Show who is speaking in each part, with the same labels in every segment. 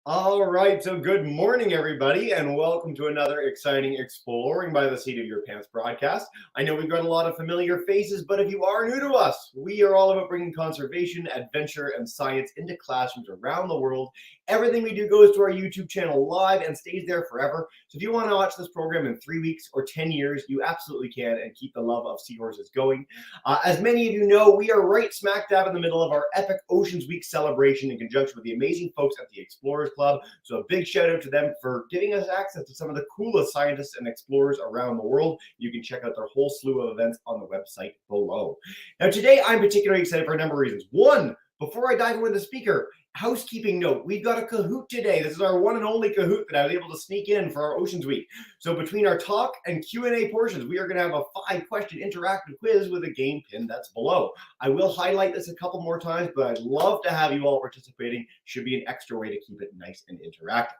Speaker 1: All right, so good morning, everybody, and welcome to another exciting Exploring by the Seat of Your Pants broadcast. I know we've got a lot of familiar faces, but if you are new to us, we are all about bringing conservation, adventure, and science into classrooms around the world. Everything we do goes to our YouTube channel live and stays there forever. So if you want to watch this program in 3 weeks or 10 years, you absolutely can and keep the love of seahorses going. As many of you know, we are right smack dab in the middle of our epic Oceans Week celebration in conjunction with the amazing folks at the Explorers Club. So a big shout out to them for giving us access to some of the coolest scientists and explorers around the world. You can check out their whole slew of events on the website below. Now, today I'm particularly excited for a number of reasons. One, before I dive into the speaker, housekeeping note, we've got a Kahoot today. This is our one and only Kahoot that I was able to sneak in for our Oceans Week. So between our talk and Q&A portions, we are going to have a 5-question interactive quiz with a game pin that's below. I will highlight this a couple more times, but I'd love to have you all participating. Should be an extra way to keep it nice and interactive.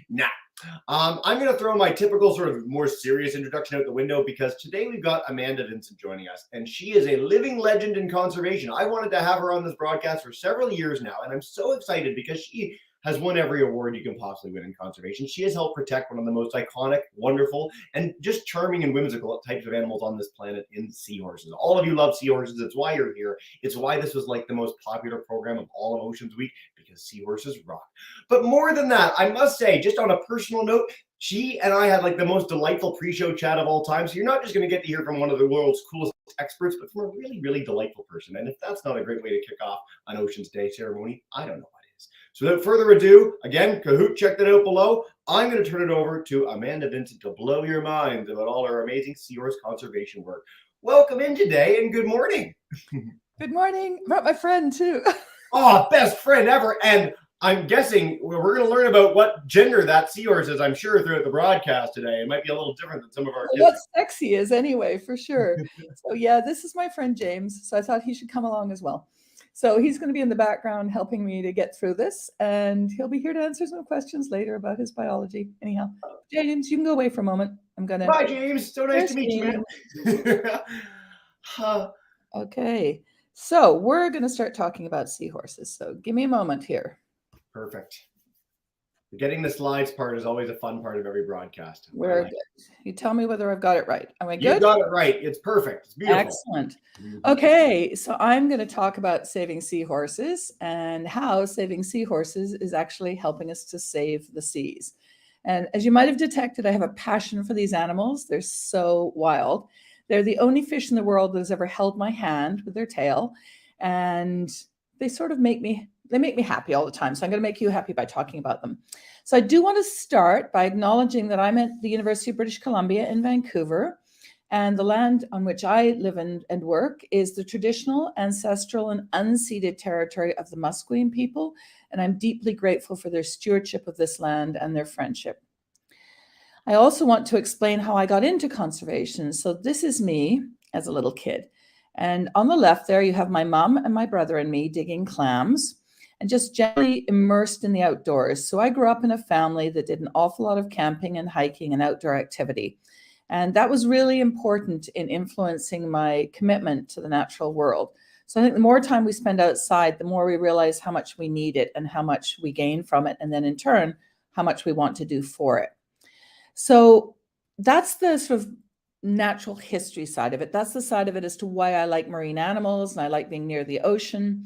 Speaker 1: Now, I'm going to throw my typical sort of more serious introduction out the window because today we've got Amanda Vincent joining us, and she is a living legend in conservation. I wanted to have her on this broadcast for several years now, and I'm so excited because she has won every award you can possibly win in conservation. She has helped protect one of the most iconic, wonderful, and just charming and whimsical types of animals on this planet in seahorses. All of you love seahorses. It's why you're here. It's why this was like the most popular program of all of Oceans Week, because seahorses rock. But more than that, I must say, just on a personal note, she and I had like the most delightful pre-show chat of all time. So you're not just going to get to hear from one of the world's coolest experts, but from a really, really delightful person. And if that's not a great way to kick off an Oceans Day ceremony, I don't know what is. So without further ado, again, Kahoot, check that out below. I'm going to turn it over to Amanda Vincent to blow your minds about all her amazing seahorse conservation work. Welcome in today and good morning.
Speaker 2: Good morning. Brought my friend too.
Speaker 1: Oh, best friend ever. And I'm guessing we're going to learn about what gender that seahorse is, I'm sure, throughout the broadcast today. It might be a little different than some of our kids.
Speaker 2: What sexy is anyway, for sure. So yeah, this is my friend James. So I thought he should come along as well. So he's going to be in the background helping me to get through this, and he'll be here to answer some questions later about his biology. Anyhow, James, you can go away for a moment. I'm going to...
Speaker 1: Bye, James. So nice to meet you, man.
Speaker 2: Okay. So we're going to start talking about seahorses. So give me a moment here.
Speaker 1: Perfect. Getting the slides part is always a fun part of every broadcast.
Speaker 2: We're good. You tell me whether I've got it right. Am I good?
Speaker 1: You got it right. It's perfect. It's beautiful.
Speaker 2: Excellent. Okay, so I'm going to talk about saving seahorses and how saving seahorses is actually helping us to save the seas. And as you might have detected, I have a passion for these animals. They're so wild. They're the only fish in the world that has ever held my hand with their tail, and they sort of make me happy all the time. So I'm going to make you happy by talking about them. So I do want to start by acknowledging that I'm at the University of British Columbia in Vancouver, and the land on which I live and work is the traditional, ancestral, and unceded territory of the Musqueam people, and I'm deeply grateful for their stewardship of this land and their friendship. I also want to explain how I got into conservation. So this is me as a little kid. And on the left there, you have my mom and my brother and me digging clams and just generally immersed in the outdoors. So I grew up in a family that did an awful lot of camping and hiking and outdoor activity. And that was really important in influencing my commitment to the natural world. So I think the more time we spend outside, the more we realize how much we need it and how much we gain from it. And then in turn, how much we want to do for it. So that's the sort of natural history side of it. That's the side of it as to why I like marine animals and I like being near the ocean.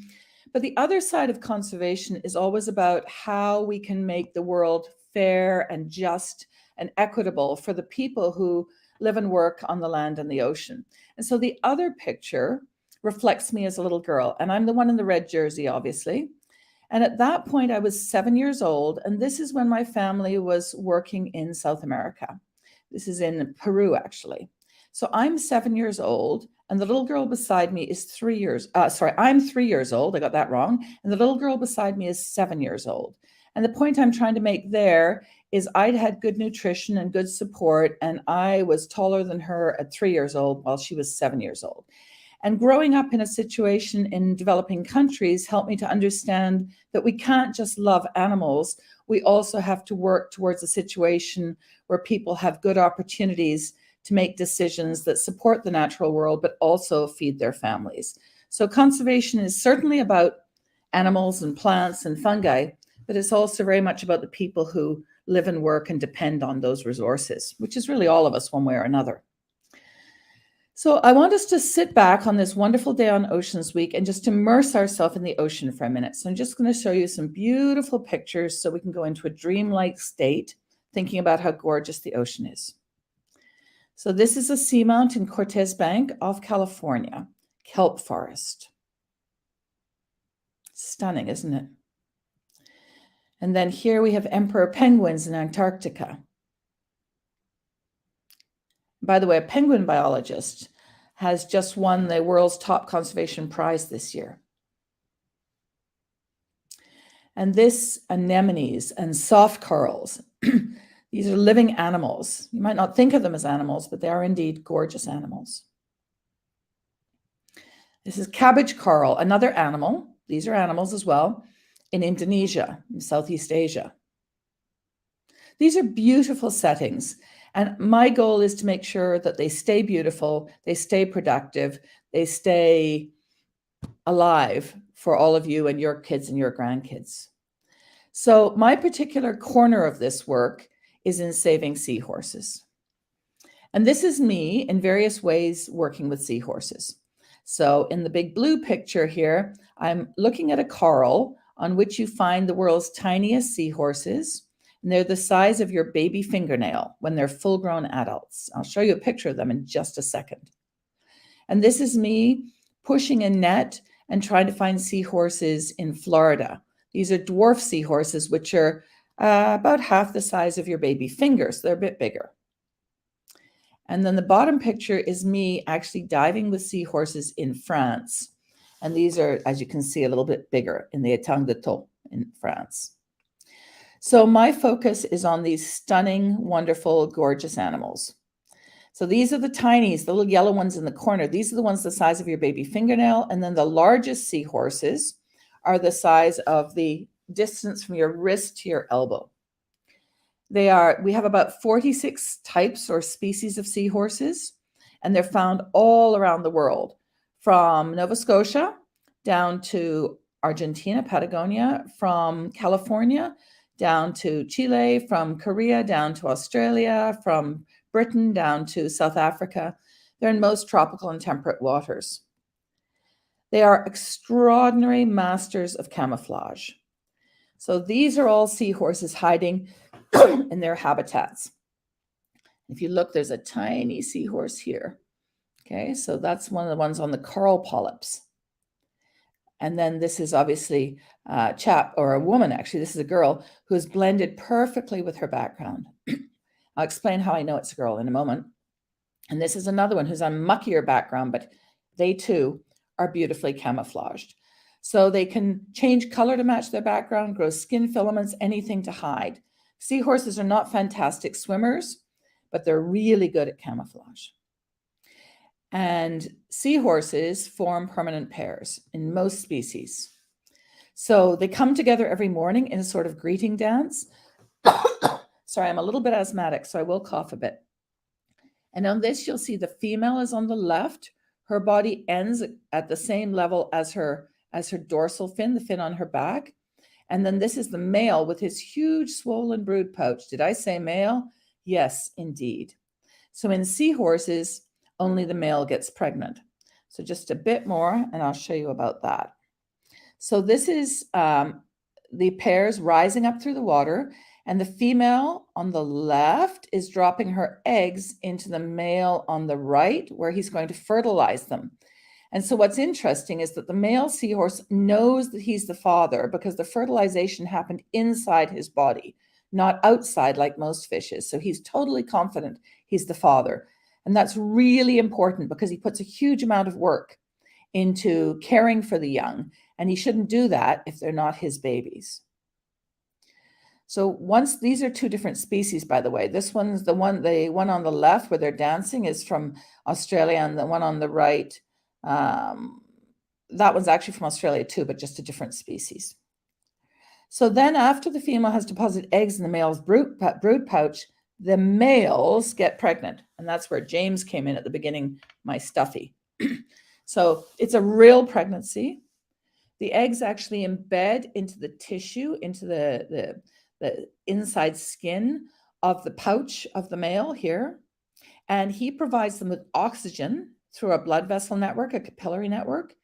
Speaker 2: But the other side of conservation is always about how we can make the world fair and just and equitable for the people who live and work on the land and the ocean. And so the other picture reflects me as a little girl, and I'm the one in the red jersey, obviously. And at that point, I was 7 years old, and this is when my family was working in South America. This is in Peru, actually. So I'm 7 years old, and the little girl beside me is 3 years. I'm 3 years old. I got that wrong. And the little girl beside me is 7 years old. And the point I'm trying to make there is I'd had good nutrition and good support, and I was taller than her at 3 years old while she was 7 years old. And growing up in a situation in developing countries helped me to understand that we can't just love animals. We also have to work towards a situation where people have good opportunities to make decisions that support the natural world, but also feed their families. So conservation is certainly about animals and plants and fungi, but it's also very much about the people who live and work and depend on those resources, which is really all of us one way or another. So I want us to sit back on this wonderful day on Oceans Week and just immerse ourselves in the ocean for a minute. So I'm just going to show you some beautiful pictures so we can go into a dreamlike state, thinking about how gorgeous the ocean is. So this is a seamount in Cortez Bank off California, kelp forest. Stunning, isn't it? And then here we have emperor penguins in Antarctica. By the way, a penguin biologist has just won the world's top conservation prize this year. And this, anemones and soft corals, these are living animals. You might not think of them as animals, but they are indeed gorgeous animals. This is cabbage coral, another animal. These are animals as well, in Indonesia, in Southeast Asia. These are beautiful settings. And my goal is to make sure that they stay beautiful, they stay productive, they stay alive for all of you and your kids and your grandkids. So my particular corner of this work is in saving seahorses. And this is me in various ways working with seahorses. So in the big blue picture here, I'm looking at a coral on which you find the world's tiniest seahorses. And they're the size of your baby fingernail when they're full-grown adults. I'll show you a picture of them in just a second. And this is me pushing a net and trying to find seahorses in Florida. These are dwarf seahorses, which are about half the size of your baby finger, so they're a bit bigger. And then the bottom picture is me actually diving with seahorses in France. And these are, as you can see, a little bit bigger in the Étang de Thau in France. So my focus is on these stunning, wonderful, gorgeous animals. So these are the tinies, the little yellow ones in the corner. These are the ones the size of your baby fingernail. And then the largest seahorses are the size of the distance from your wrist to your elbow. We have about 46 types or species of seahorses, and they're found all around the world, from Nova Scotia down to Argentina, Patagonia, from California down to Chile, from Korea down to Australia, from Britain down to South Africa. They're in most tropical and temperate waters. They are extraordinary masters of camouflage. So these are all seahorses hiding in their habitats. If you look, there's a tiny seahorse here. Okay, so that's one of the ones on the coral polyps. And then this is obviously a chap, or a woman actually, this is a girl who is blended perfectly with her background. I'll explain how I know it's a girl in a moment. And this is another one who's on muckier background, but they too are beautifully camouflaged. So they can change color to match their background, grow skin filaments, anything to hide. Seahorses are not fantastic swimmers, but they're really good at camouflage. And seahorses form permanent pairs in most species. So they come together every morning in a sort of greeting dance. Sorry, I'm a little bit asthmatic, so I will cough a bit. And on this, you'll see the female is on the left. Her body ends at the same level as her dorsal fin, the fin on her back. And then this is the male with his huge swollen brood pouch. Did I say male? Yes, indeed. So in seahorses, only the male gets pregnant. So just a bit more, and I'll show you about that. So this is the pairs rising up through the water, and the female on the left is dropping her eggs into the male on the right, where he's going to fertilize them. And so what's interesting is that the male seahorse knows that he's the father because the fertilization happened inside his body, not outside like most fishes. So he's totally confident he's the father. And that's really important because he puts a huge amount of work into caring for the young, and he shouldn't do that if they're not his babies. So these are two different species, by the way. This one's the one on the left where they're dancing is from Australia, and the one on the right, that one's actually from Australia too, but just a different species. So then after the female has deposited eggs in the male's brood pouch, the males get pregnant. And that's where James came in at the beginning, my stuffy. So it's a real pregnancy. the eggs actually embed into the tissue, into the inside skin of the pouch of the male here. And he provides them with oxygen through a blood vessel network, a capillary network.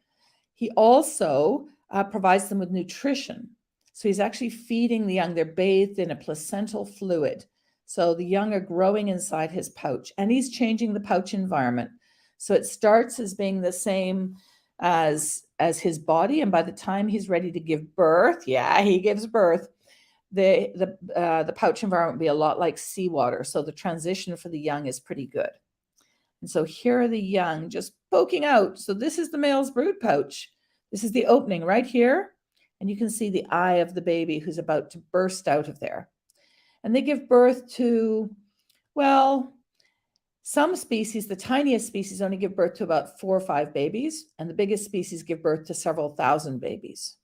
Speaker 2: He also provides them with nutrition. So he's actually feeding the young. They're bathed in a placental fluid. So the young are growing inside his pouch, and he's changing the pouch environment. So it starts as being the same as his body, and by the time he's ready to give birth, he gives birth, the pouch environment will be a lot like seawater. So the transition for the young is pretty good. And so here are the young just poking out. So this is the male's brood pouch. This is the opening right here. And you can see the eye of the baby who's about to burst out of there. And they give birth to, well, some species, the tiniest species, only give birth to about 4 or 5 babies, and the biggest species give birth to several thousand babies.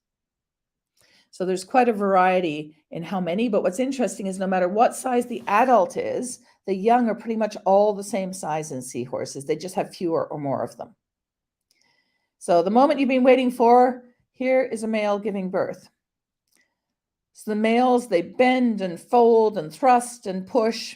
Speaker 2: So there's quite a variety in how many, but what's interesting is no matter what size the adult is, the young are pretty much all the same size in seahorses. They just have fewer or more of them. So the moment you've been waiting for, here is a male giving birth. So the males, they bend and fold and thrust and push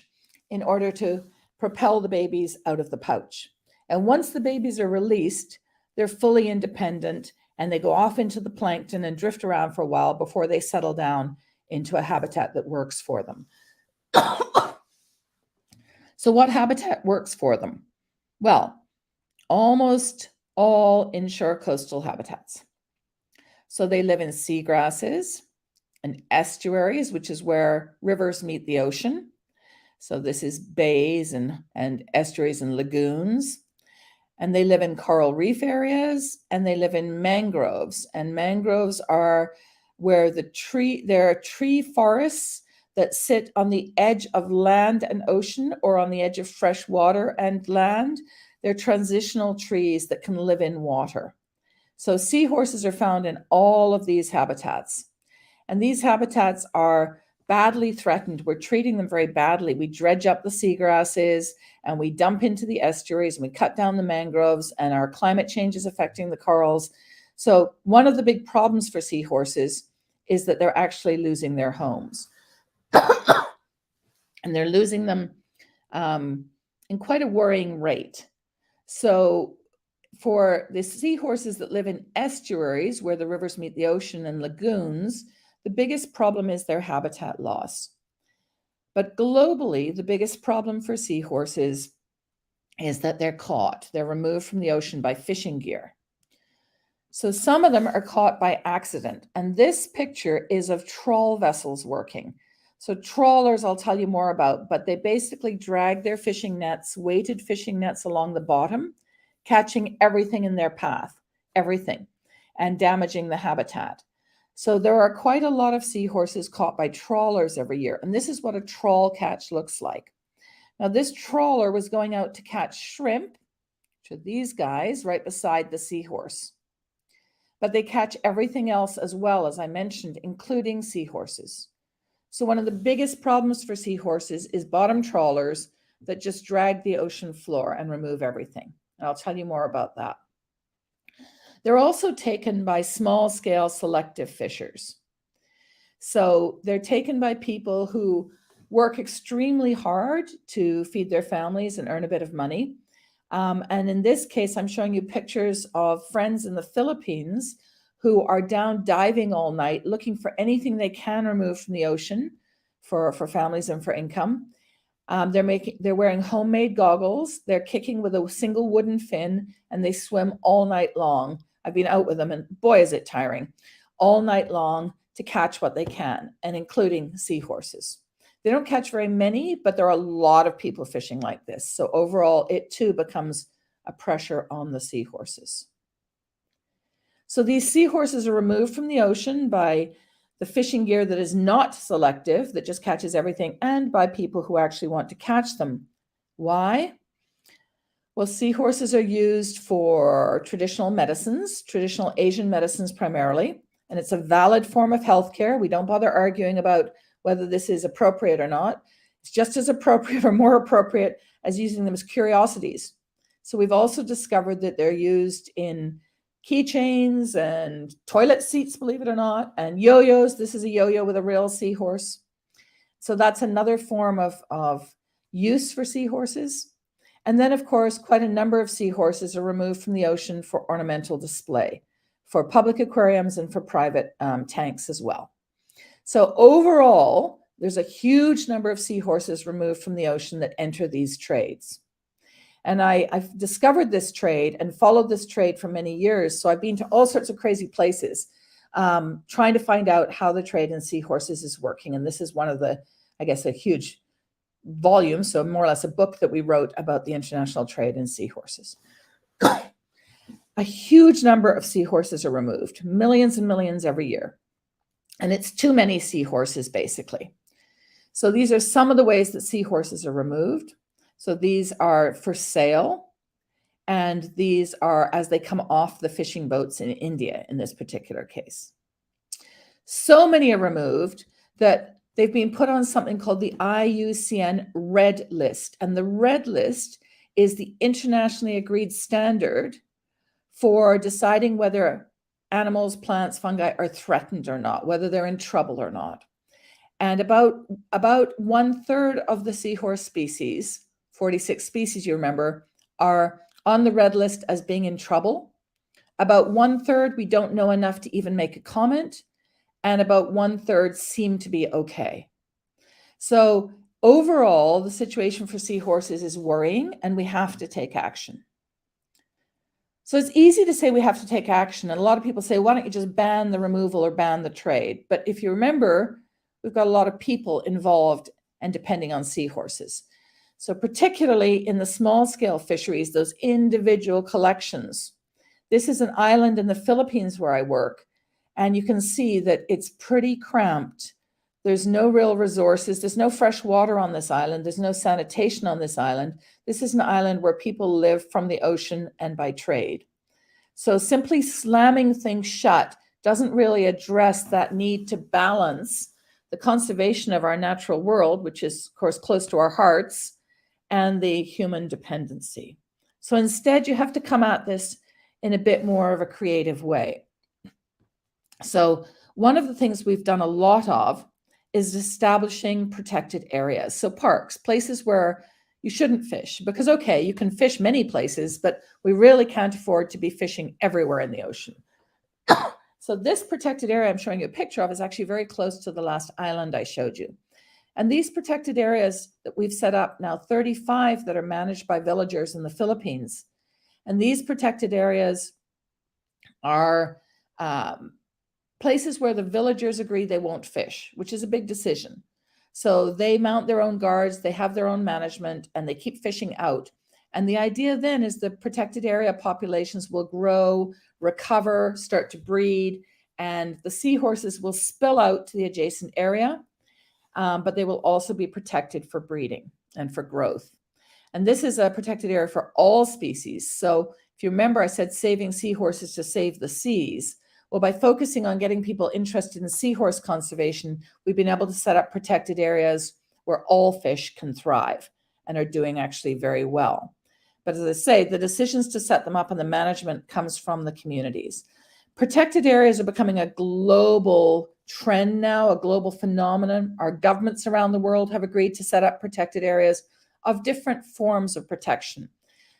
Speaker 2: in order to propel the babies out of the pouch. And once the babies are released, they're fully independent and they go off into the plankton and drift around for a while before they settle down into a habitat that works for them. So what habitat works for them? Well, almost all inshore coastal habitats. So they live in seagrasses and estuaries, which is where rivers meet the ocean. So this is bays and estuaries and lagoons. And they live in coral reef areas, and they live in mangroves. And mangroves are where there are tree forests that sit on the edge of land and ocean, or on the edge of fresh water and land. They're transitional trees that can live in water. So seahorses are found in all of these habitats. And these habitats are badly threatened. We're treating them very badly. We dredge up the seagrasses and we dump into the estuaries and we cut down the mangroves, and our climate change is affecting the corals. So one of the big problems for seahorses is that they're actually losing their homes. And they're losing them in quite a worrying rate. So for the seahorses that live in estuaries where the rivers meet the ocean and lagoons, the biggest problem is their habitat loss. But globally, the biggest problem for seahorses is that they're caught. They're removed from the ocean by fishing gear. So some of them are caught by accident. And this picture is of trawl vessels working. So trawlers, I'll tell you more about, but they basically drag their fishing nets, weighted fishing nets along the bottom, catching everything in their path, everything, and damaging the habitat. So there are quite a lot of seahorses caught by trawlers every year. And this is what a trawl catch looks like. Now this trawler was going out to catch shrimp, to these guys right beside the seahorse. But they catch everything else as well, as I mentioned, including seahorses. So one of the biggest problems for seahorses is bottom trawlers that just drag the ocean floor and remove everything. And I'll tell you more about that. They're also taken by small-scale selective fishers. So they're taken by people who work extremely hard to feed their families and earn a bit of money. And in this case, I'm showing you pictures of friends in the Philippines who are down diving all night, looking for anything they can remove from the ocean for families and for income. They're wearing homemade goggles. They're kicking with a single wooden fin, and they swim all night long. I've been out with them, and boy, is it tiring, all night long to catch what they can, and including seahorses. They don't catch very many, but there are a lot of people fishing like this. So overall, it too becomes a pressure on the seahorses. So these seahorses are removed from the ocean by the fishing gear that is not selective, that just catches everything, and by people who actually want to catch them. Why? Well, seahorses are used for traditional medicines, traditional Asian medicines primarily, and it's a valid form of healthcare. We don't bother arguing about whether this is appropriate or not. It's just as appropriate or more appropriate as using them as curiosities. So we've also discovered that they're used in keychains and toilet seats, believe it or not, and yo-yos. This is a yo-yo with a real seahorse. So that's another form of use for seahorses. And then, of course, quite a number of seahorses are removed from the ocean for ornamental display, for public aquariums and for private tanks as well. So overall, there's a huge number of seahorses removed from the ocean that enter these trades. And I've discovered this trade and followed this trade for many years. So I've been to all sorts of crazy places trying to find out how the trade in seahorses is working. And this is one of the, I guess, a huge volume, so more or less a book that we wrote about the international trade in seahorses. A huge number of seahorses are removed, millions and millions every year. And it's too many seahorses, basically. So these are some of the ways that seahorses are removed. So these are for sale, and these are as they come off the fishing boats in India in this particular case. So many are removed that they've been put on something called the IUCN Red List. And the Red List is the internationally agreed standard for deciding whether animals, plants, fungi are threatened or not, whether they're in trouble or not. And about 1/3 of the seahorse species, 46 species, you remember, are on the red list as being in trouble. About 1/3 we don't know enough to even make a comment, and about 1/3 seem to be okay. So overall, the situation for seahorses is worrying, and we have to take action. So it's easy to say we have to take action. And a lot of people say, why don't you just ban the removal or ban the trade? But if you remember, we've got a lot of people involved and depending on seahorses. So particularly in the small scale fisheries, those individual collections. This is an island in the Philippines where I work. And you can see that it's pretty cramped. There's no real resources. There's no fresh water on this island. There's no sanitation on this island. This is an island where people live from the ocean and by trade. So simply slamming things shut doesn't really address that need to balance the conservation of our natural world, which is, of course, close to our hearts, and the human dependency. So instead, you have to come at this in a bit more of a creative way. So one of the things we've done a lot of is establishing protected areas. So parks, places where you shouldn't fish, because, okay, you can fish many places, but we really can't afford to be fishing everywhere in the ocean. So this protected area I'm showing you a picture of is actually very close to the last island I showed you. And these protected areas that we've set up now, 35 that are managed by villagers in the Philippines. And these protected areas are places where the villagers agree they won't fish, which is a big decision. So they mount their own guards, they have their own management, and they keep fishing out. And the idea then is the protected area populations will grow, recover, start to breed, and the seahorses will spill out to the adjacent area, but they will also be protected for breeding and for growth. And this is a protected area for all species. So if you remember, I said saving seahorses to save the seas. Well, by focusing on getting people interested in seahorse conservation, we've been able to set up protected areas where all fish can thrive and are doing actually very well. But as I say, the decisions to set them up and the management comes from the communities. Protected areas are becoming a global trend now, a global phenomenon. Our governments around the world have agreed to set up protected areas of different forms of protection.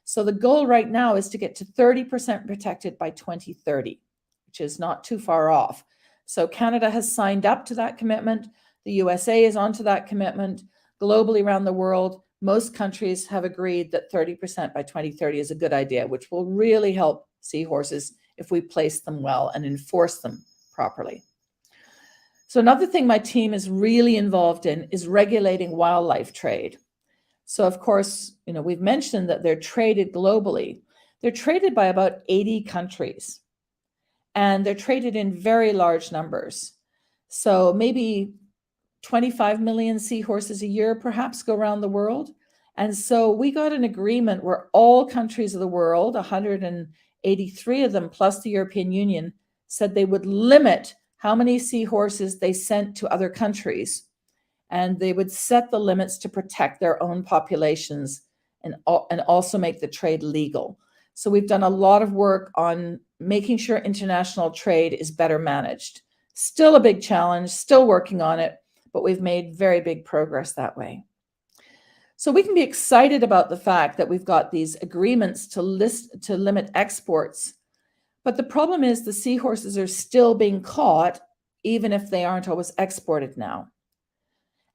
Speaker 2: So the goal right now is to get to 30% protected by 2030. Which is not too far off. So Canada has signed up to that commitment. The USA is onto that commitment. Globally around the world, most countries have agreed that 30% by 2030 is a good idea, which will really help seahorses if we place them well and enforce them properly. So another thing my team is really involved in is regulating wildlife trade. So of course, we've mentioned that they're traded globally. They're traded by about 80 countries. And they're traded in very large numbers. So maybe 25 million seahorses a year perhaps go around the world. And so we got an agreement where all countries of the world, 183 of them plus the European Union, said they would limit how many seahorses they sent to other countries. And they would set the limits to protect their own populations and also make the trade legal. So we've done a lot of work on making sure international trade is better managed. Still a big challenge, still working on it, but we've made very big progress that way. So we can be excited about the fact that we've got these agreements to limit exports. But the problem is the seahorses are still being caught, even if they aren't always exported now.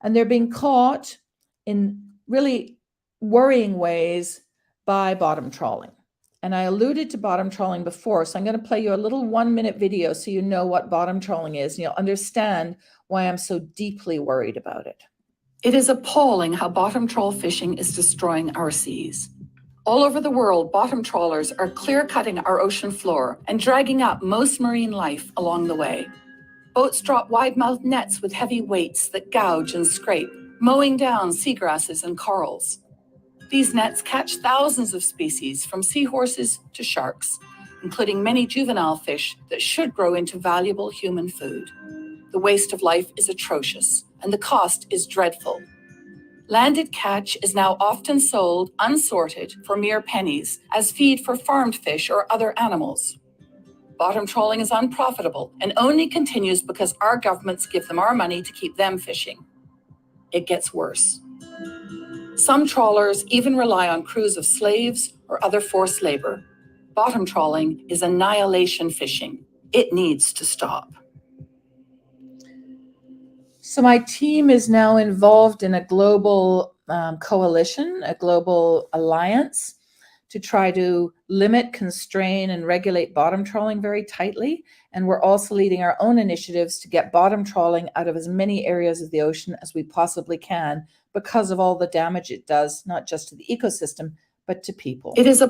Speaker 2: And they're being caught in really worrying ways by bottom trawling. And I alluded to bottom trawling before, so I'm going to play you a little 1-minute video so you know what bottom trawling is, and you'll understand why I'm so deeply worried about it.
Speaker 3: It is appalling how bottom trawl fishing is destroying our seas. All over the world, bottom trawlers are clear-cutting our ocean floor and dragging up most marine life along the way. Boats drop wide-mouthed nets with heavy weights that gouge and scrape, mowing down seagrasses and corals. These nets catch thousands of species, from seahorses to sharks, including many juvenile fish that should grow into valuable human food. The waste of life is atrocious, and the cost is dreadful. Landed catch is now often sold unsorted for mere pennies as feed for farmed fish or other animals. Bottom trawling is unprofitable and only continues because our governments give them our money to keep them fishing. It gets worse. Some trawlers even rely on crews of slaves or other forced labor. Bottom trawling is annihilation fishing. It needs to stop.
Speaker 2: So my team is now involved in a global coalition, a global alliance to try to limit, constrain, and regulate bottom trawling very tightly. And we're also leading our own initiatives to get bottom trawling out of as many areas of the ocean as we possibly can, because of all the damage it does, not just to the ecosystem, but to people.
Speaker 3: It is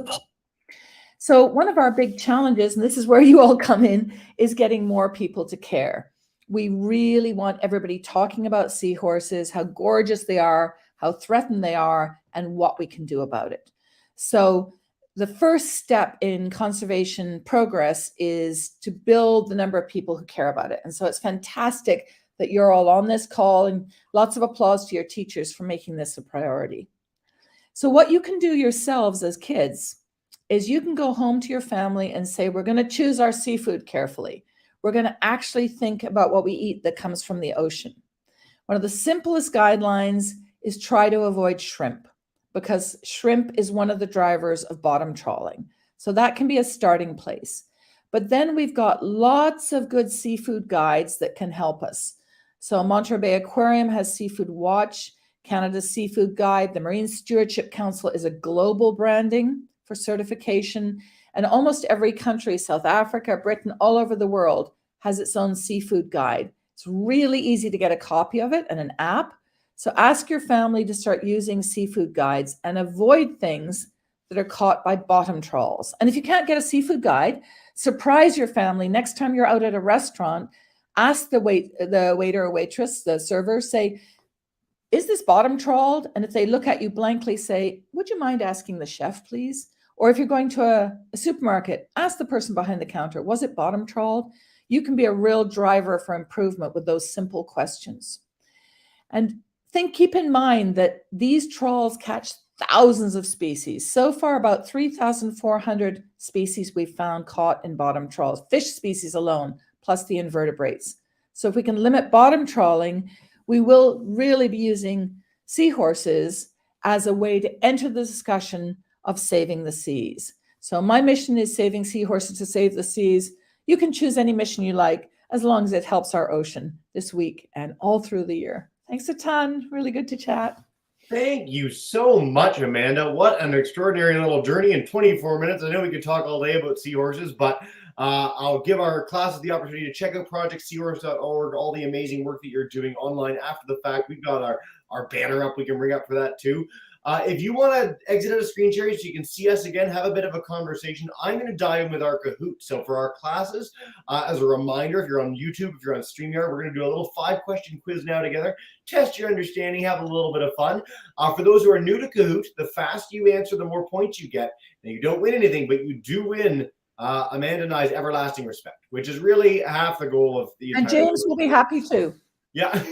Speaker 2: So one of our big challenges, and this is where you all come in, is getting more people to care. We really want everybody talking about seahorses, how gorgeous they are, how threatened they are, and what we can do about it. So the first step in conservation progress is to build the number of people who care about it. And so it's fantastic that you're all on this call, and lots of applause to your teachers for making this a priority. So what you can do yourselves as kids is you can go home to your family and say, we're going to choose our seafood carefully. We're going to actually think about what we eat that comes from the ocean. One of the simplest guidelines is try to avoid shrimp, because shrimp is one of the drivers of bottom trawling. So that can be a starting place. But then we've got lots of good seafood guides that can help us. So Monterey Bay Aquarium has Seafood Watch, Canada's Seafood Guide. The Marine Stewardship Council is a global branding for certification. And almost every country, South Africa, Britain, all over the world, has its own seafood guide. It's really easy to get a copy of it and an app. So ask your family to start using seafood guides and avoid things that are caught by bottom trawls. And if you can't get a seafood guide, surprise your family. Next time you're out at a restaurant, ask the waiter or waitress, the server, say, is this bottom trawled? And if they look at you blankly, say, would you mind asking the chef, please? Or if you're going to a supermarket, ask the person behind the counter, was it bottom trawled? You can be a real driver for improvement with those simple questions. And keep in mind that these trawls catch thousands of species. So far, about 3,400 species we've found caught in bottom trawls, fish species alone, plus the invertebrates. So if we can limit bottom trawling, we will really be using seahorses as a way to enter the discussion of saving the seas. So my mission is saving seahorses to save the seas. You can choose any mission you like, as long as it helps our ocean this week and all through the year. Thanks a ton. Really good to chat.
Speaker 1: Thank you so much, Amanda. What an extraordinary little journey in 24 minutes. I know we could talk all day about seahorses, but I'll give our classes the opportunity to check out projectseahorse.org, all the amazing work that you're doing online after the fact. We've got our banner up we can bring up for that too. If you want to exit out of screen sharing so you can see us again, have a bit of a conversation, I'm going to dive in with our Kahoot. So for our classes, as a reminder, if you're on YouTube, if you're on StreamYard, we're going to do a little 5-question quiz now together. Test your understanding, have a little bit of fun. For those who are new to Kahoot, the faster you answer, the more points you get. Now, you don't win anything, but you do win Amanda and I's everlasting respect, which is really half the goal of the entire
Speaker 2: And James will be happy too.
Speaker 1: Yeah,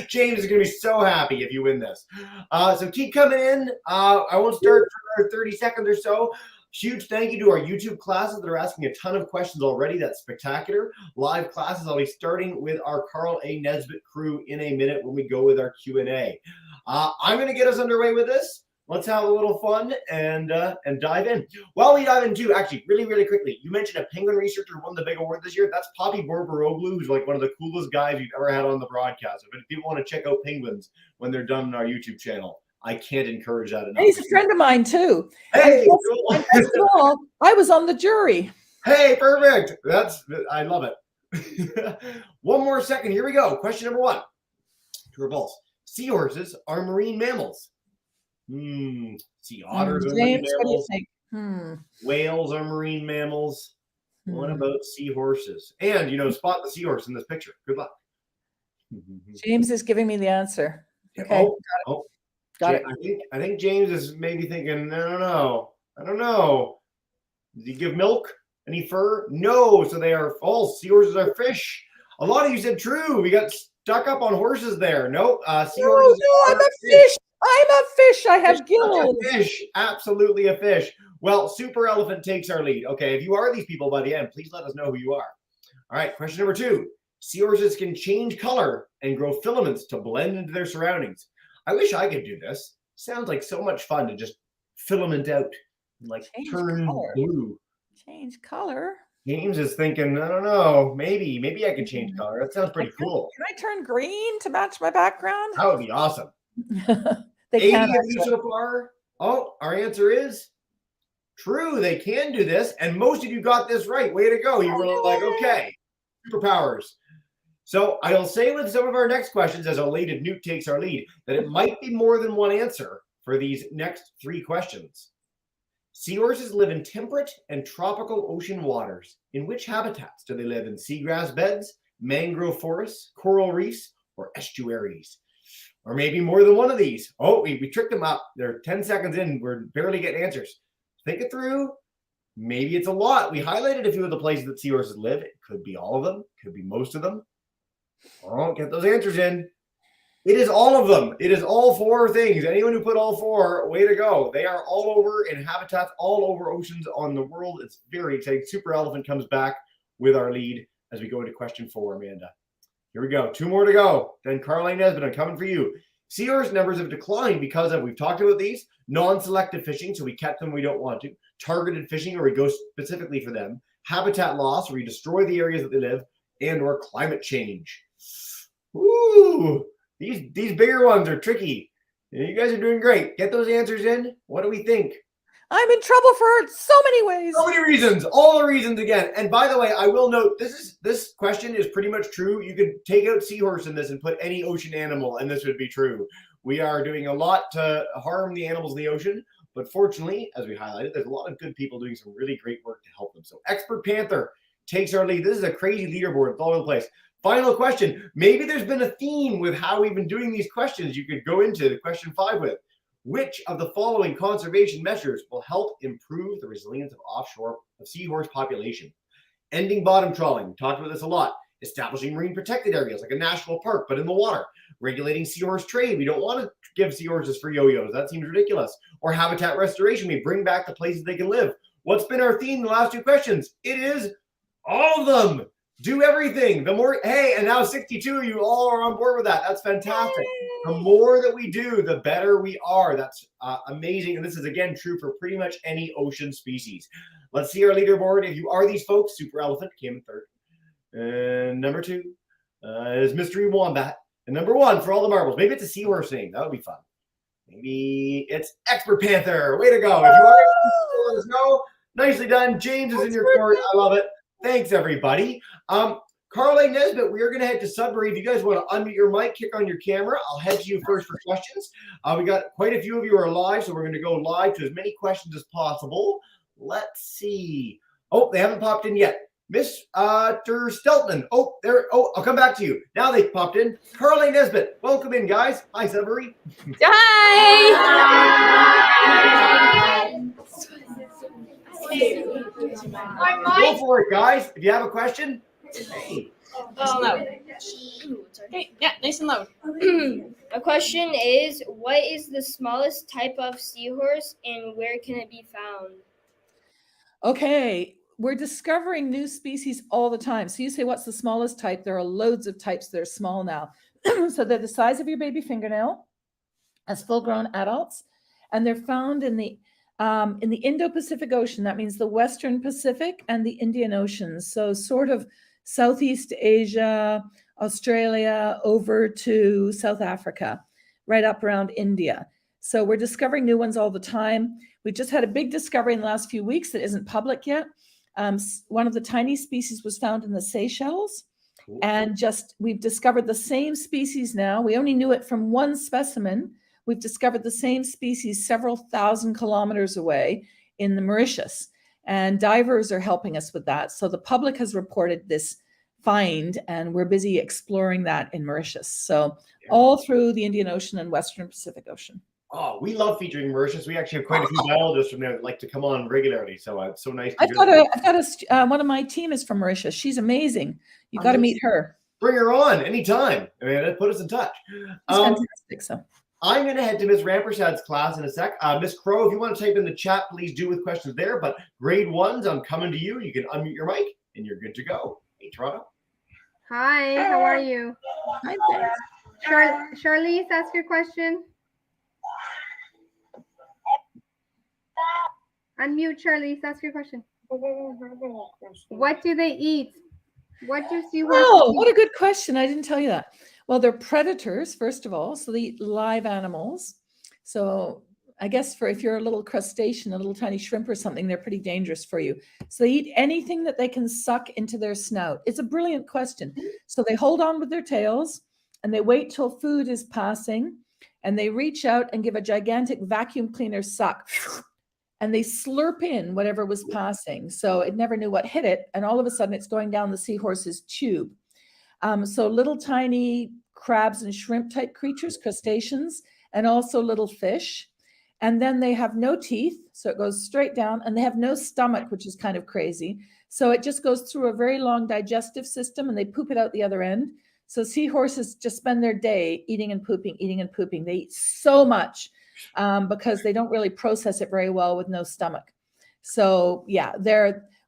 Speaker 1: James is going to be so happy if you win this. So keep coming in. I won't start for 30 seconds or so. Huge thank you to our YouTube classes that are asking a ton of questions already. That's spectacular. Live classes, I'll be starting with our Carl A. Nesbitt crew in a minute when we go with our Q&A. I'm going to get us underway with this. Let's have a little fun and dive in. While we dive into, actually, really quickly, you mentioned a penguin researcher won the big award this year. That's Poppy Borboroglu, who's like one of the coolest guys we've ever had on the broadcast. If people want to check out penguins when they're done on our YouTube channel, I can't encourage that enough.
Speaker 2: And he's a friend of mine too.
Speaker 1: Hey,
Speaker 2: and best of all, I was on the jury.
Speaker 1: Hey, perfect. I love it. One more second. Here we go. Question number 1. True or false? Seahorses are marine mammals. Sea otters are marine
Speaker 2: James, what do you
Speaker 1: mammals.
Speaker 2: think?
Speaker 1: Whales are marine mammals. What about seahorses? And, spot the seahorse in this picture. Good luck.
Speaker 2: James is giving me the answer. Okay. Got it.
Speaker 1: I think James is maybe thinking, I don't know. Did he give milk? Any fur? No. So they are false. Seahorses are fish. A lot of you said true. We got stuck up on horses there. Nope. Seahorses.
Speaker 2: No, I'm a fish. I'm a fish. I have gills.
Speaker 1: A fish. Absolutely a fish. Well, Super Elephant takes our lead. Okay, if you are these people by the end, please let us know who you are. All right, question number 2. Seahorses can change color and grow filaments to blend into their surroundings. I wish I could do this. Sounds like so much fun to just filament out and like turn blue.
Speaker 2: Change color.
Speaker 1: James is thinking, I don't know, maybe I can change color. That sounds pretty cool.
Speaker 2: Can I turn green to match my background?
Speaker 1: That would be awesome.
Speaker 2: They
Speaker 1: 80
Speaker 2: can
Speaker 1: of you so far. Oh, our answer is true. They can do this, and most of you got this right. Way to go! You were like, okay, superpowers. So I'll say with some of our next questions, as elated Newt takes our lead, that it might be more than one answer for these next 3 questions. Seahorses live in temperate and tropical ocean waters. In which habitats do they live? In seagrass beds, mangrove forests, coral reefs, or estuaries? Or maybe more than one of these. Oh, we tricked them up. They're 10 seconds in. We're barely getting answers. Think it through. Maybe it's a lot. We highlighted a few of the places that seahorses live. It could be all of them. Could be most of them. Oh, get those answers in. It is all of them. It is all 4 things. Anyone who put all 4, way to go. They are all over in habitats, all over oceans on the world. It's very exciting. Super Elephant comes back with our lead as we go into question 4, Amanda. Here we go. 2 more to go. Then Caroline Nesbitt, I'm coming for you. Seahorse numbers have declined because of, we've talked about these, non-selective fishing, so we catch them we don't want to, targeted fishing, or we go specifically for them, habitat loss, where we destroy the areas that they live, and or climate change. Ooh, these bigger ones are tricky. You guys are doing great. Get those answers in. What do we think?
Speaker 2: I'm in trouble for so many ways.
Speaker 1: So many reasons, all the reasons again. And by the way, I will note this question is pretty much true. You could take out seahorse in this and put any ocean animal, and this would be true. We are doing a lot to harm the animals in the ocean, but fortunately, as we highlighted, there's a lot of good people doing some really great work to help them. So Expert Panther takes our lead. This is a crazy leaderboard. It's all over the place. Final question. Maybe there's been a theme with how we've been doing these questions you could go into question 5 with. Which of the following conservation measures will help improve the resilience of seahorse population? Ending bottom trawling. We talked about this a lot. Establishing marine protected areas like a national park, but in the water. Regulating seahorse trade. We don't want to give seahorses free yo-yos. That seems ridiculous. Or habitat restoration. We bring back the places they can live. What's been our theme in the last 2 questions? It is all of them. Do everything. The more, hey, and now 62 of you all are on board with that. That's fantastic. The more that we do, the better we are. That's amazing. And this is, again, true for pretty much any ocean species. Let's see our leaderboard. If you are these folks, Super Elephant came in 3rd. And number 2 is Mystery Wombat. And number 1 for all the marbles. Maybe it's a seahorse name. That would be fun. Maybe it's Expert Panther. Way to go. If you are, let us know. Nicely done. James is in your court. I love it. Thanks, everybody. Caroline Nesbitt, we are going to head to Sudbury. If you guys want to unmute your mic, kick on your camera, I'll head to you first for questions. We got quite a few of you are live, so we're going to go live to as many questions as possible. Let's see. Oh, they haven't popped in yet. Mr. Steltman. Oh, there. Oh, I'll come back to you. Now they popped in. Caroline Nesbitt, welcome in, guys. Hi, Sudbury.
Speaker 4: Hi.
Speaker 1: Go for it, guys. If you have a question. Hey.
Speaker 4: Okay, yeah, nice and loud.
Speaker 5: My question is, what is the smallest type of seahorse and where can it be found?
Speaker 2: Okay, we're discovering new species all the time. So you say, what's the smallest type? There are loads of types that are small now. So they're the size of your baby fingernail as full-grown adults, and they're found in the Indo-Pacific Ocean. That means the Western Pacific and the Indian Ocean. So sort of Southeast Asia, Australia, over to South Africa, right up around India. So we're discovering new ones all the time. We just had a big discovery in the last few weeks that isn't public yet. One of the tiny species was found in the Seychelles. Cool. And we've discovered the same species now. We only knew it from one specimen. We've discovered the same species several thousand kilometers away in the Mauritius. And divers are helping us with that. So the public has reported this find, and we're busy exploring that in Mauritius. So all through the Indian Ocean and Western Pacific Ocean.
Speaker 1: Oh, we love featuring Mauritius. We actually have quite a few biologists from there that like to come on regularly. So it's so nice to hear.
Speaker 2: One of my team is from Mauritius. She's amazing. You got to meet her.
Speaker 1: Bring her on anytime. I mean, put us in touch.
Speaker 2: Fantastic. So
Speaker 1: I'm going to head to Ms. Rampersad's class in a sec. Ms. Crow, if you want to type in the chat, please do with questions there. But grade ones, I'm coming to you. You can unmute your mic and you're good to go. Hey, Toronto.
Speaker 6: Hi, how are you?
Speaker 2: Hi, thanks.
Speaker 6: Charlize, ask your question. Unmute, Charlize, ask your question. What do they eat? What do seahorses eat?
Speaker 2: What a good question. I didn't tell you that. Well, they're predators, first of all. So they eat live animals. So I guess if you're a little crustacean, a little tiny shrimp or something, they're pretty dangerous for you. So they eat anything that they can suck into their snout. It's a brilliant question. So they hold on with their tails and they wait till food is passing and they reach out and give a gigantic vacuum cleaner suck. And they slurp in whatever was passing. So it never knew what hit it. And all of a sudden it's going down the seahorse's tube. So little tiny crabs and shrimp type creatures, crustaceans, and also little fish. And then they have no teeth. So it goes straight down, and they have no stomach, which is kind of crazy. So it just goes through a very long digestive system and they poop it out the other end. So seahorses just spend their day eating and pooping, eating and pooping. They eat so much. Because they don't really process it very well with no stomach. So yeah,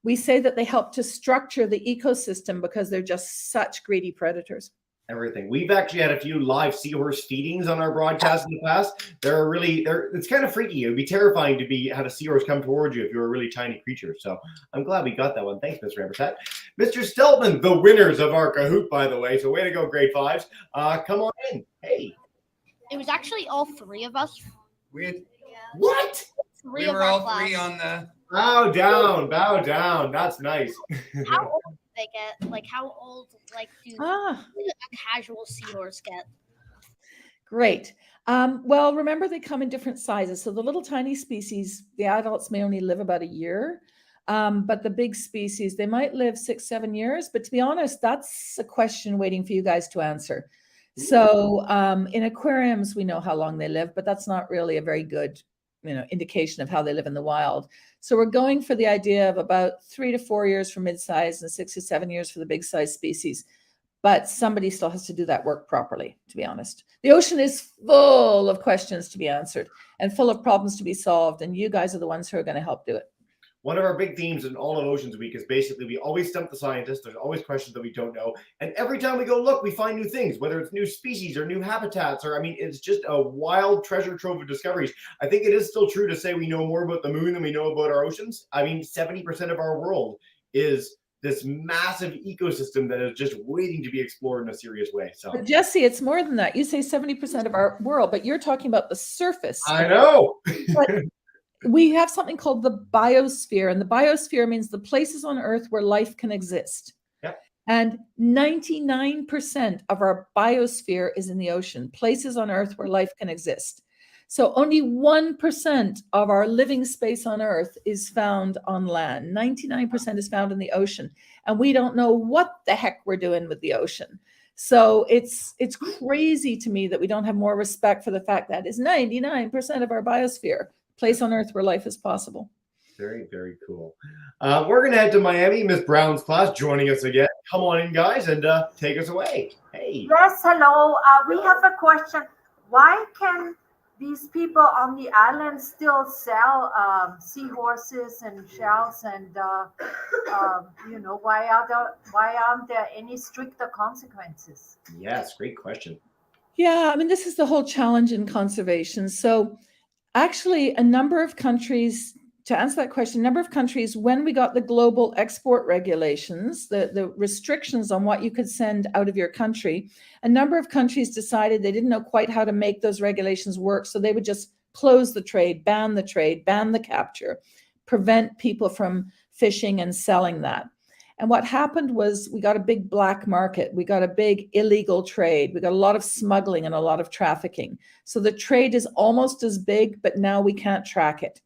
Speaker 2: we say that they help to structure the ecosystem because they're just such greedy predators.
Speaker 1: Everything. We've actually had a few live seahorse feedings on our broadcast in the past. It's kind of freaky. It would be terrifying to have a seahorse come towards you if you're a really tiny creature. So I'm glad we got that one. Thanks, Ms. Rampersad. Mr. Steltman, the winners of our Kahoot, by the way. So way to go, grade fives. Come on in. Hey.
Speaker 7: It was actually all three of us.
Speaker 1: What?
Speaker 7: We
Speaker 8: were all three on the.
Speaker 1: Bow down. That's nice.
Speaker 7: How old do they get? Like, how old, do a casual seahorse get?
Speaker 2: Great. Well, remember they come in different sizes. So the little tiny species, the adults may only live about a year. But the big species, they might live 6-7 years. But to be honest, that's a question waiting for you guys to answer. So in aquariums, we know how long they live, but that's not really a very good, indication of how they live in the wild. So we're going for the idea of about 3 to 4 years for mid-size and 6 to 7 years for the big size species. But somebody still has to do that work properly, to be honest. The ocean is full of questions to be answered and full of problems to be solved. And you guys are the ones who are going to help do it.
Speaker 1: One of our big themes in all of Oceans Week is basically we always stump the scientists. There's always questions that we don't know. And every time we go look, we find new things, whether it's new species or new habitats, it's just a wild treasure trove of discoveries. I think it is still true to say we know more about the moon than we know about our oceans. 70% of our world is this massive ecosystem that is just waiting to be explored in a serious way. So,
Speaker 2: but Jesse, it's more than that. You say 70% of our world, but you're talking about the surface.
Speaker 1: I know.
Speaker 2: But we have something called the biosphere, and the biosphere means the places on Earth where life can exist.
Speaker 1: Yep.
Speaker 2: And 99% of our biosphere is in the ocean, places on Earth where life can exist. So only 1% of our living space on Earth is found on land. 99% is found in the ocean. And we don't know what the heck we're doing with the ocean. So it's crazy to me that we don't have more respect for the fact that it's 99% of our biosphere, place on Earth where life is possible.
Speaker 1: Very, very cool. We're going to head to Miami. Miss Brown's class joining us again. Come on in, guys, and take us away. Hey.
Speaker 9: Yes, hello. We have a question. Why can
Speaker 8: these people on the island still sell seahorses and shells, and why aren't there any stricter consequences?
Speaker 1: Yes, great question.
Speaker 2: Yeah, I mean, this is the whole challenge in conservation. So actually, a number of countries, to answer that question, a number of countries, when we got the global export regulations, the restrictions on what you could send out of your country, a number of countries decided they didn't know quite how to make those regulations work. So they would just close the trade, ban the capture, prevent people from fishing and selling that. And what happened was we got a big black market. We got a big illegal trade. We got a lot of smuggling and a lot of trafficking. So the trade is almost as big, but now we can't track it.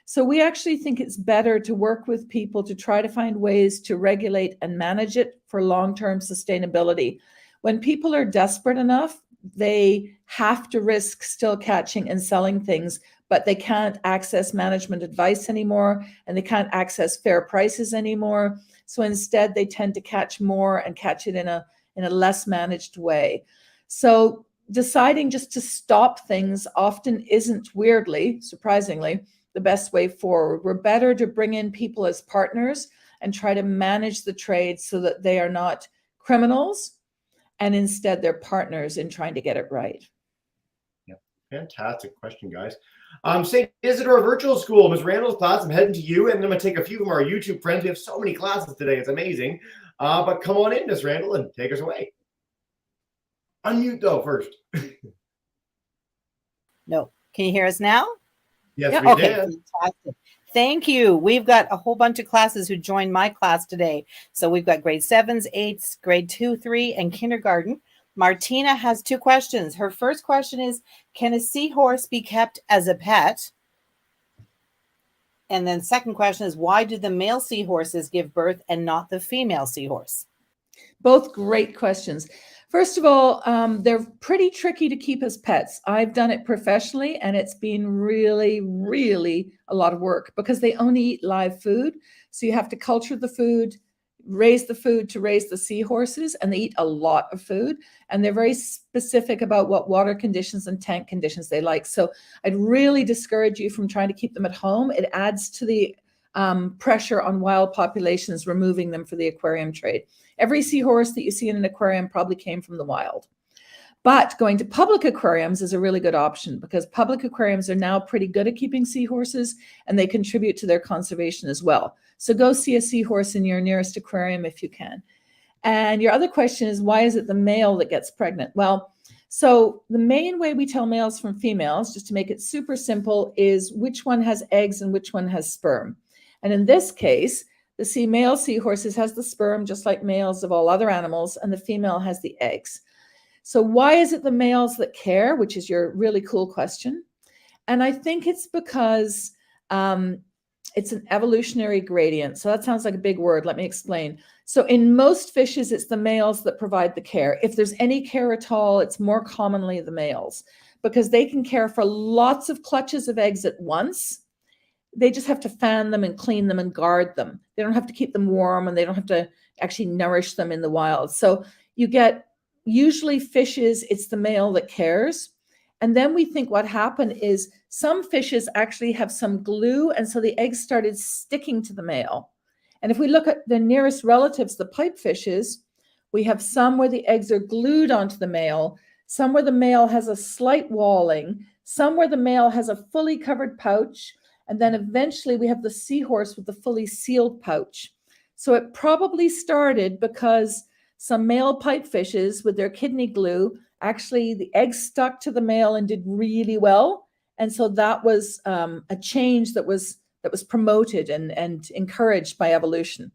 Speaker 2: So we actually think it's better to work with people to try to find ways to regulate and manage it for long-term sustainability. When people are desperate enough, they have to risk still catching and selling things, but they can't access management advice anymore, and they can't access fair prices anymore. So instead, they tend to catch more and catch it in a less managed way. So deciding just to stop things often isn't, weirdly, surprisingly, the best way forward. We're better to bring in people as partners and try to manage the trade so that they are not criminals, and instead they're partners in trying to get it right.
Speaker 1: Yeah, fantastic question, guys. Say, is it our virtual school? Ms. Randall's class, I'm heading to you, and I'm going to take a few from our YouTube friends. We have so many classes today. It's amazing. But come on in, Ms. Randall, and take us away. Unmute, though, first.
Speaker 9: No. Can you hear us now?
Speaker 1: Yes,
Speaker 9: yeah,
Speaker 1: we
Speaker 9: okay,
Speaker 1: can.
Speaker 9: Fantastic. Thank you. We've got a whole bunch of classes who joined my class today. So we've got grade 7s, 8s, grade 2, 3, and kindergarten. Martina has 2 questions. Her first question is, can a seahorse be kept as a pet? And then second question is, why do the male seahorses give birth and not the female seahorse?
Speaker 2: Both great questions. First of all, they're pretty tricky to keep as pets. I've done it professionally, and it's been really, really a lot of work because they only eat live food. So you have to culture the food, raise the food to raise the seahorses, and they eat a lot of food. And they're very specific about what water conditions and tank conditions they like. So I'd really discourage you from trying to keep them at home. It adds to the pressure on wild populations, removing them for the aquarium trade. Every seahorse that you see in an aquarium probably came from the wild. But going to public aquariums is a really good option because public aquariums are now pretty good at keeping seahorses, and they contribute to their conservation as well. So go see a seahorse in your nearest aquarium if you can. And your other question is, why is it the male that gets pregnant? Well, so the main way we tell males from females, just to make it super simple, is which one has eggs and which one has sperm. And in this case, the male seahorses has the sperm just like males of all other animals, and the female has the eggs. So why is it the males that care, which is your really cool question? And I think it's because it's an evolutionary gradient. So that sounds like a big word. Let me explain. So in most fishes, it's the males that provide the care. If there's any care at all, it's more commonly the males because they can care for lots of clutches of eggs at once. They just have to fan them and clean them and guard them. They don't have to keep them warm, and they don't have to actually nourish them in the wild. So you get usually fishes, it's the male that cares. And then we think what happened is some fishes actually have some glue, and so the eggs started sticking to the male. And if we look at the nearest relatives, the pipefishes, we have some where the eggs are glued onto the male, some where the male has a slight walling, some where the male has a fully covered pouch, and then eventually we have the seahorse with the fully sealed pouch. So it probably started because some male pipefishes with their kidney glue, actually the eggs stuck to the male and did really well. And so that was a change that was promoted and encouraged by evolution.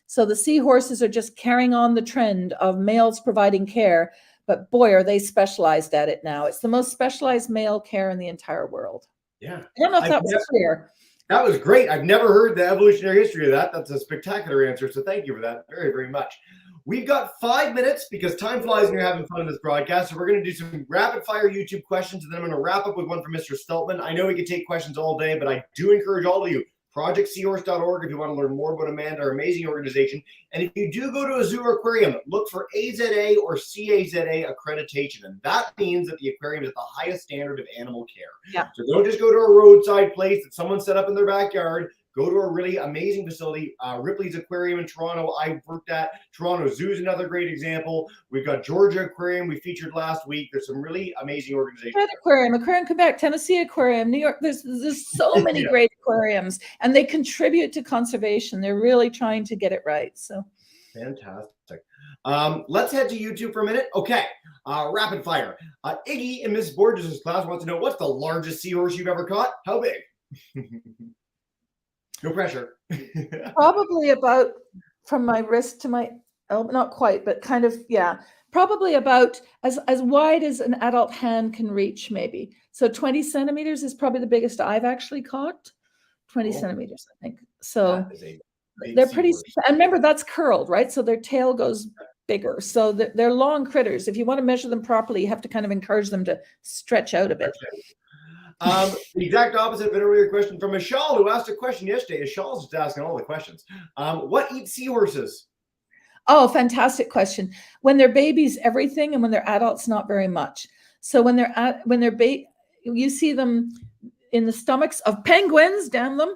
Speaker 2: So the seahorses are just carrying on the trend of males providing care, but boy, are they specialized at it now. It's the most specialized male care in the entire world.
Speaker 1: Yeah.
Speaker 2: I don't know if that was clear.
Speaker 1: That was great. I've never heard the evolutionary history of that. That's a spectacular answer. So thank you for that very, very much. We've got 5 minutes because time flies when you're having fun in this broadcast. So we're going to do some rapid fire YouTube questions, and then I'm going to wrap up with one from Mr. Steltman. I know we could take questions all day, but I do encourage all of you, projectseahorse.org if you want to learn more about Amanda, our amazing organization. And if you do go to a zoo or aquarium, look for AZA or CAZA accreditation. And that means that the aquarium is the highest standard of animal care.
Speaker 2: Yeah.
Speaker 1: So don't just go to a roadside place that someone set up in their backyard. Go to a really amazing facility. Ripley's Aquarium in Toronto, I worked at. Toronto Zoo's another great example. We've got Georgia Aquarium we featured last week. There's some really amazing organizations.
Speaker 2: Aquarium Quebec, Tennessee Aquarium, New York. There's so many great aquariums, and they contribute to conservation. They're really trying to get it right. So
Speaker 1: fantastic. Let's head to YouTube for a minute. Okay, rapid fire. Iggy in Mrs. Borges' class wants to know, what's the largest seahorse you've ever caught? How big? No pressure.
Speaker 2: probably about from my wrist to my elbow, not quite, but kind of, yeah. Probably about as wide as an adult hand can reach, maybe. So 20 centimeters is probably the biggest I've actually caught. 20 centimeters, I think. So they're pretty, and remember that's curled, right? So their tail goes bigger. So they're long critters. If you want to measure them properly, you have to kind of encourage them to stretch out a bit.
Speaker 1: The exact opposite of an earlier question from Michelle, who asked a question yesterday. Michelle's just asking all the questions. What eats seahorses?
Speaker 2: Oh, fantastic question. When they're babies, everything, and when they're adults, not very much. So when they're you see them in the stomachs of penguins, damn them,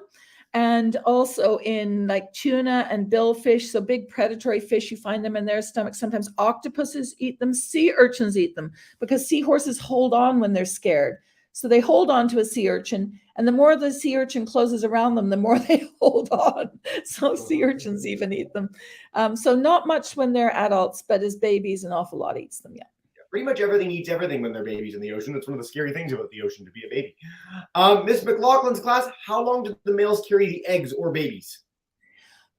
Speaker 2: and also in like tuna and billfish, so big predatory fish, you find them in their stomachs. Sometimes octopuses eat them, sea urchins eat them, because seahorses hold on when they're scared. So they hold on to a sea urchin, and the more the sea urchin closes around them, the more they hold on. So sea urchins even eat them. So not much when they're adults, but as babies, an awful lot eats them, yeah.
Speaker 1: Pretty much everything eats everything when they're babies in the ocean. That's one of the scary things about the ocean, to be a baby. Miss McLaughlin's class, how long do the males carry the eggs or babies?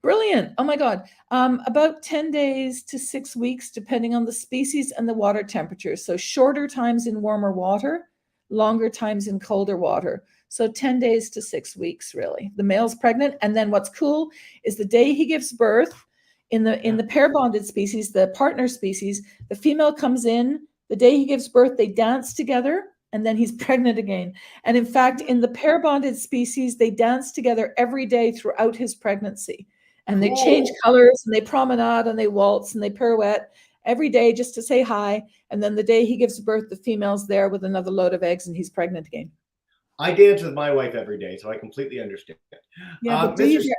Speaker 2: Brilliant. Oh my God. About 10 days to 6 weeks, depending on the species and the water temperature. So shorter times in warmer water, longer times in colder water. So 10 days to 6 weeks, really. The male's pregnant. And then what's cool is the day he gives birth, in the pair bonded species, the partner species, the female comes in, the day he gives birth, they dance together, and then he's pregnant again. And in fact, in the pair bonded species, they dance together every day throughout his pregnancy. And they change colors, and they promenade, and they waltz, and they pirouette every day just to say hi. And then the day he gives birth, the female's there with another load of eggs, and he's pregnant again.
Speaker 1: I dance with my wife every day, so I completely understand.
Speaker 2: Yeah, but do you get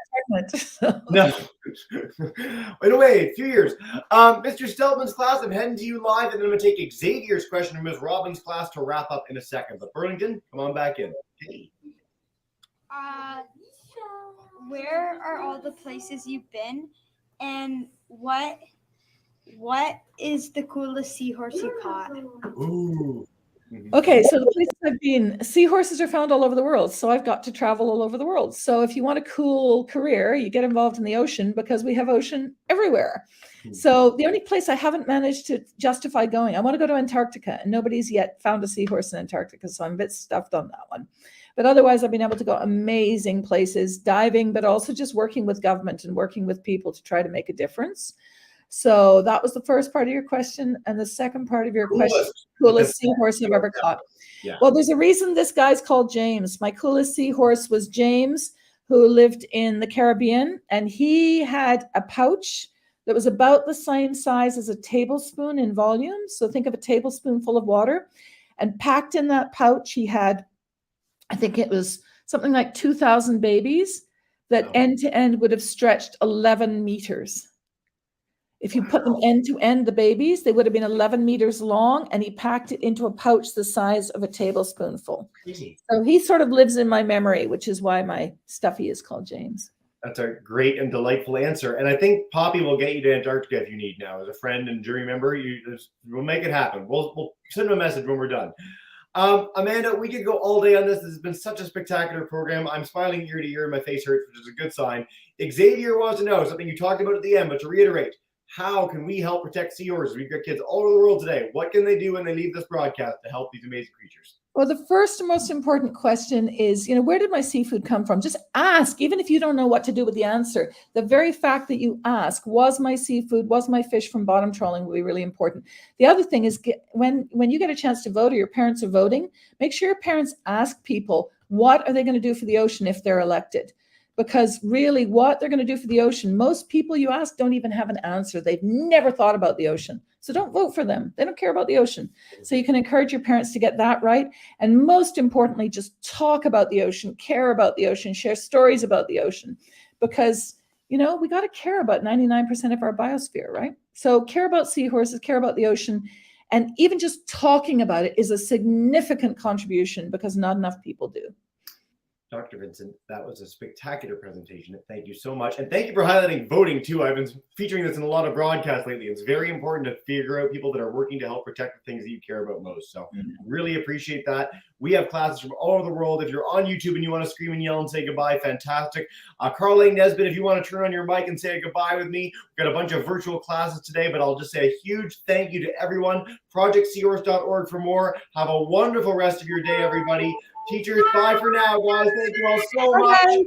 Speaker 2: pregnant?
Speaker 1: No. In a way, a few years. Mr. Stelman's class, I'm heading to you live, and then I'm going to take Xavier's question from Ms. Robbins' class to wrap up in a second. But Burlington, come on back in. Hey.
Speaker 10: Where are all the places you've been, and what is the coolest seahorse you caught?
Speaker 1: Ooh.
Speaker 2: Okay, so the places I've been, seahorses are found all over the world. So I've got to travel all over the world. So if you want a cool career, you get involved in the ocean, because we have ocean everywhere. So the only place I haven't managed to justify going, I want to go to Antarctica, and nobody's yet found a seahorse in Antarctica. So I'm a bit stuffed on that one. But otherwise, I've been able to go amazing places, diving, but also just working with government and working with people to try to make a difference. So that was the first part of your question. And the second part of your question, coolest seahorse I've ever caught.
Speaker 1: Yeah.
Speaker 2: Well, there's a reason this guy's called James. My coolest seahorse was James, who lived in the Caribbean, and he had a pouch that was about the same size as a tablespoon in volume. So think of a tablespoon full of water, and packed in that pouch, he had, I think it was something like 2,000 babies that end to end would have stretched 11 meters. If you put them end to end, the babies, they would have been 11 meters long, and he packed it into a pouch the size of a tablespoonful.
Speaker 1: Crazy.
Speaker 2: So he sort of lives in my memory, which is why my stuffy is called James.
Speaker 1: That's a great and delightful answer. And I think Poppy will get you to Antarctica if you need now. As a friend and jury member, we'll make it happen. We'll send him a message when we're done. Amanda, we could go all day on this. This has been such a spectacular program. I'm smiling ear to ear and my face hurts, which is a good sign. Xavier wants to know something you talked about at the end, but to reiterate, how can we help protect seahorses? We've got kids all over the world today. What can they do when they leave this broadcast to help these amazing creatures?
Speaker 2: Well, the first and most important question is, where did my seafood come from? Just ask, even if you don't know what to do with the answer. The very fact that you ask, was my seafood, was my fish from bottom trawling, will be really important. The other thing is, when you get a chance to vote or your parents are voting, make sure your parents ask people, what are they going to do for the ocean if they're elected? because really what they're going to do for the ocean, most people you ask don't even have an answer. They've never thought about the ocean. So don't vote for them. They don't care about the ocean. So you can encourage your parents to get that right. And most importantly, just talk about the ocean, care about the ocean, share stories about the ocean, because we got to care about 99% of our biosphere, right? So care about seahorses, care about the ocean. And even just talking about it is a significant contribution, because not enough people do.
Speaker 1: Dr. Vincent, that was a spectacular presentation. Thank you so much. And thank you for highlighting voting too. I've been featuring this in a lot of broadcasts lately. It's very important to figure out people that are working to help protect the things that you care about most. So really appreciate that. We have classes from all over the world. If you're on YouTube and you want to scream and yell and say goodbye, fantastic. Carlene Nesbitt, if you want to turn on your mic and say goodbye with me, we've got a bunch of virtual classes today, but I'll just say a huge thank you to everyone. ProjectSeahorse.org for more. Have a wonderful rest of your day, everybody. Teachers, bye for now, guys. Thank you all so much.